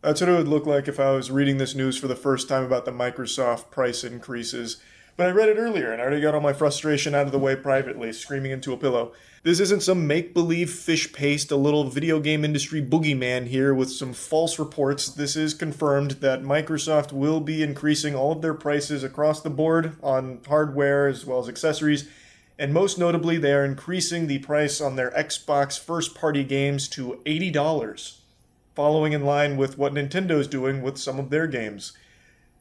That's what it would look like if I was reading this news for the first time about the Microsoft price increases. But I read it earlier and I already got all my frustration out of the way privately, screaming into a pillow. This isn't some make believe fish paste, a little video game industry boogeyman here with some false reports. This is confirmed that Microsoft will be increasing all of their prices across the board on hardware as well as accessories. And most notably, they are increasing the price on their Xbox first party games to $80, following in line with what Nintendo's doing with some of their games.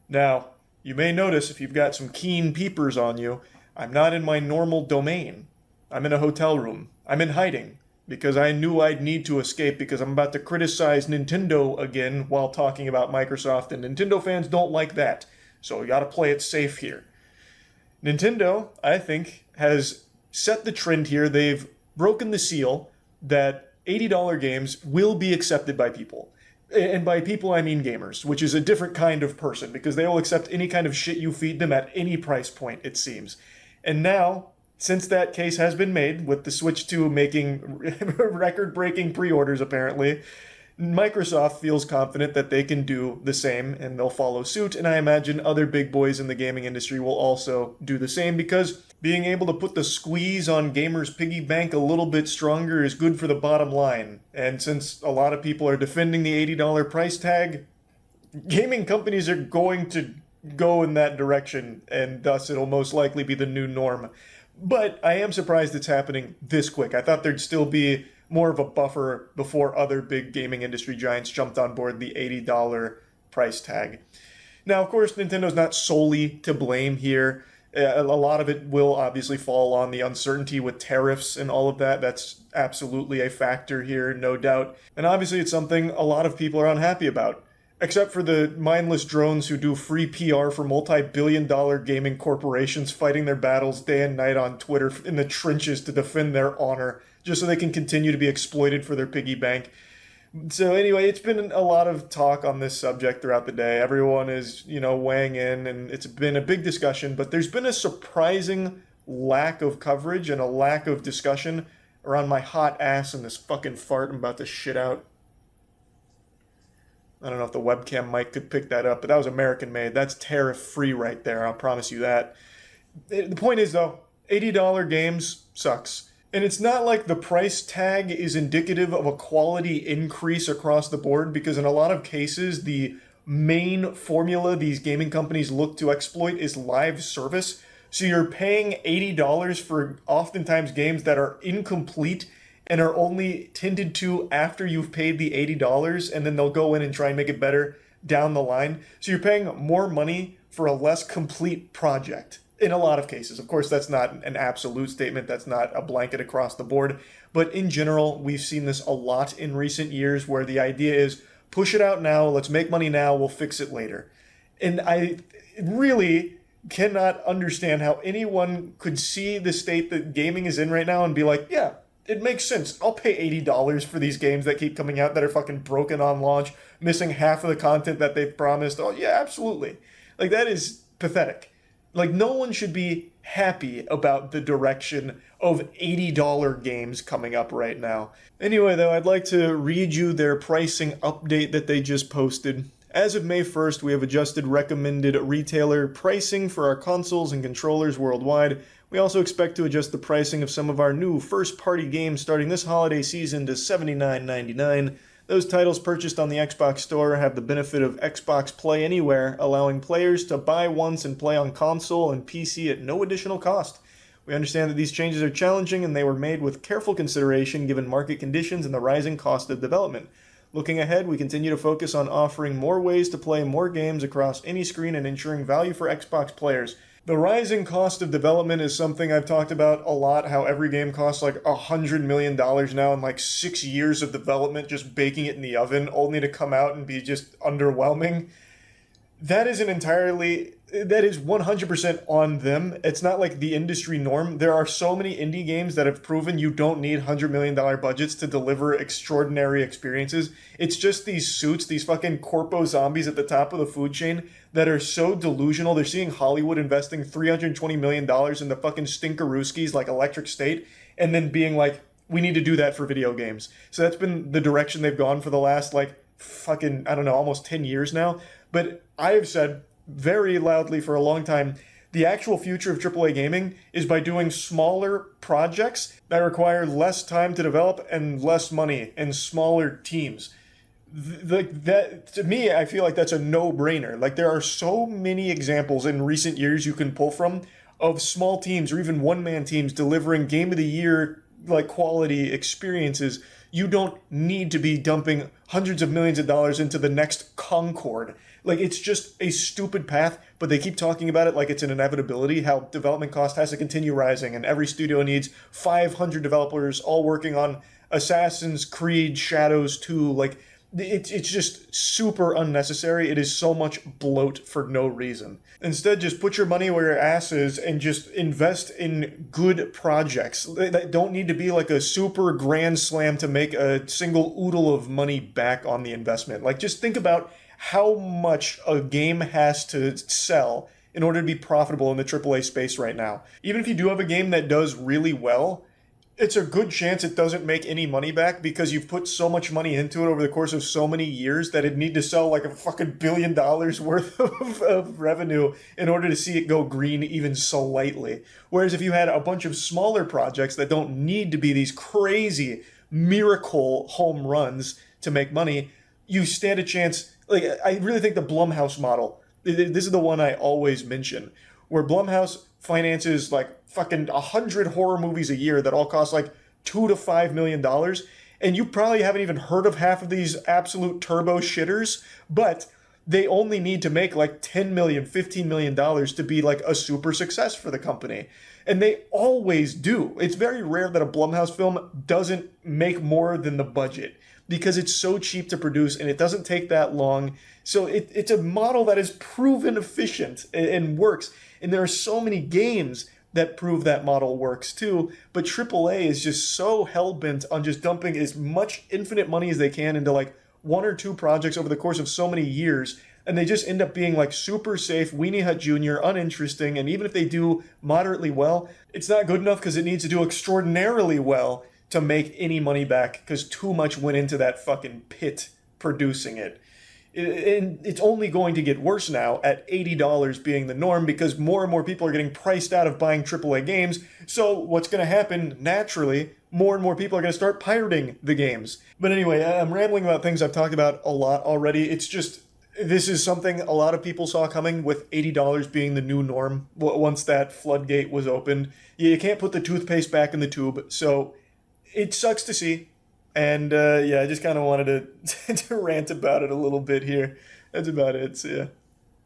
Now, you may notice if you've got some keen peepers on you, I'm not in my normal domain. I'm in a hotel room. I'm in hiding because I knew I'd need to escape because I'm about to criticize Nintendo again while talking about Microsoft, and Nintendo fans don't like that. So you gotta play it safe here. Nintendo, I think, has set the trend here. They've broken the seal that $80 games will be accepted by people. And by people, I mean gamers, which is a different kind of person because they will accept any kind of shit you feed them at any price point, it seems. And now, since that case has been made, with the Switch 2 making record-breaking pre-orders apparently, Microsoft feels confident that they can do the same and they'll follow suit, and I imagine other big boys in the gaming industry will also do the same because being able to put the squeeze on gamers' piggy bank a little bit stronger is good for the bottom line. And since a lot of people are defending the $80 price tag, gaming companies are going to go in that direction, and thus it'll most likely be the new norm. But I am surprised it's happening this quick. I thought there'd still be more of a buffer before other big gaming industry giants jumped on board the $80 price tag. Now, of course, Nintendo's not solely to blame here. A lot of it will obviously fall on the uncertainty with tariffs and all of that. That's absolutely a factor here, no doubt. And obviously it's something a lot of people are unhappy about. Except for the mindless drones who do free PR for multi-billion-dollar gaming corporations fighting their battles day and night on Twitter in the trenches to defend their honor, just so they can continue to be exploited for their piggy bank. So anyway, it's been a lot of talk on this subject throughout the day. Everyone is, weighing in, and it's been a big discussion, but there's been a surprising lack of coverage and a lack of discussion around my hot ass and this fucking fart I'm about to shit out. I don't know if the webcam mic could pick that up, but that was American made. That's tariff-free right there, I'll promise you that. The point is, though, $80 games sucks. And it's not like the price tag is indicative of a quality increase across the board, because in a lot of cases, the main formula these gaming companies look to exploit is live service. So you're paying $80 for oftentimes games that are incomplete and are only tended to after you've paid the $80, and then they'll go in and try and make it better down the line. So you're paying more money for a less complete project in a lot of cases. Of course, that's not an absolute statement. That's not a blanket across the board. But in general, we've seen this a lot in recent years where the idea is push it out now, let's make money now, we'll fix it later. And I really cannot understand how anyone could see the state that gaming is in right now and be like, yeah, it makes sense. I'll pay $80 for these games that keep coming out that are fucking broken on launch, missing half of the content that they've promised. Oh, yeah, absolutely. Like, that is pathetic. Like, no one should be happy about the direction of $80 games coming up right now. Anyway, though, I'd like to read you their pricing update that they just posted. As of May 1st, we have adjusted recommended retailer pricing for our consoles and controllers worldwide. We also expect to adjust the pricing of some of our new first-party games starting this holiday season to $79.99. Those titles purchased on the Xbox Store have the benefit of Xbox Play Anywhere, allowing players to buy once and play on console and PC at no additional cost. We understand that these changes are challenging and they were made with careful consideration given market conditions and the rising cost of development. Looking ahead, we continue to focus on offering more ways to play more games across any screen and ensuring value for Xbox players. The rising cost of development is something I've talked about a lot, how every game costs like $100 million now and like 6 years of development just baking it in the oven only to come out and be just underwhelming. That is 100% on them. It's not like the industry norm. There are so many indie games that have proven you don't need $100 million budgets to deliver extraordinary experiences. It's just these suits, these fucking corpo zombies at the top of the food chain that are so delusional. They're seeing Hollywood investing $320 million in the fucking stinkerooskies like Electric State and then being like, we need to do that for video games. So that's been the direction they've gone for the last fucking, I don't know, almost 10 years now. But I have said very loudly for a long time, the actual future of AAA gaming is by doing smaller projects that require less time to develop and less money and smaller teams. That to me, I feel like that's a no-brainer. Like there are so many examples in recent years you can pull from of small teams or even one-man teams delivering game of the year like quality experiences. You don't need to be dumping hundreds of millions of dollars into the next Concord. Like it's just a stupid path, but they keep talking about it like it's an inevitability, how development cost has to continue rising and every studio needs 500 developers all working on Assassin's Creed Shadows 2. Like it's just super unnecessary. It is so much bloat for no reason. Instead, just put your money where your ass is and just invest in good projects that don't need to be like a super grand slam to make a single oodle of money back on the investment. Like just think about how much a game has to sell in order to be profitable in the AAA space right now. Even if you do have a game that does really well, it's a good chance it doesn't make any money back because you've put so much money into it over the course of so many years that it'd need to sell like a fucking $1 billion worth of revenue in order to see it go green even slightly. Whereas if you had a bunch of smaller projects that don't need to be these crazy miracle home runs to make money, you stand a chance. Like I really think the Blumhouse model, this is the one I always mention, where Blumhouse finances like fucking 100 horror movies a year that all cost like $2 to $5 million, and you probably haven't even heard of half of these absolute turbo shitters, but they only need to make like $10 million, $15 million to be like a super success for the company. And they always do. It's very rare that a Blumhouse film doesn't make more than the budget because it's so cheap to produce and it doesn't take that long. So it's a model that is proven efficient and works. And there are so many games that prove that model works too. But AAA is just so hell-bent on just dumping as much infinite money as they can into like one or two projects over the course of so many years. And they just end up being like super safe, Weenie Hut Jr., uninteresting. And even if they do moderately well, it's not good enough because it needs to do extraordinarily well to make any money back because too much went into that fucking pit producing it. And it's only going to get worse now at $80 being the norm because more and more people are getting priced out of buying AAA games. So what's going to happen naturally, more and more people are going to start pirating the games. But anyway, I'm rambling about things I've talked about a lot already. It's just, this is something a lot of people saw coming with $80 being the new norm once that floodgate was opened. You can't put the toothpaste back in the tube, so it sucks to see. And I just kind of wanted to, to rant about it a little bit here. That's about it, so yeah.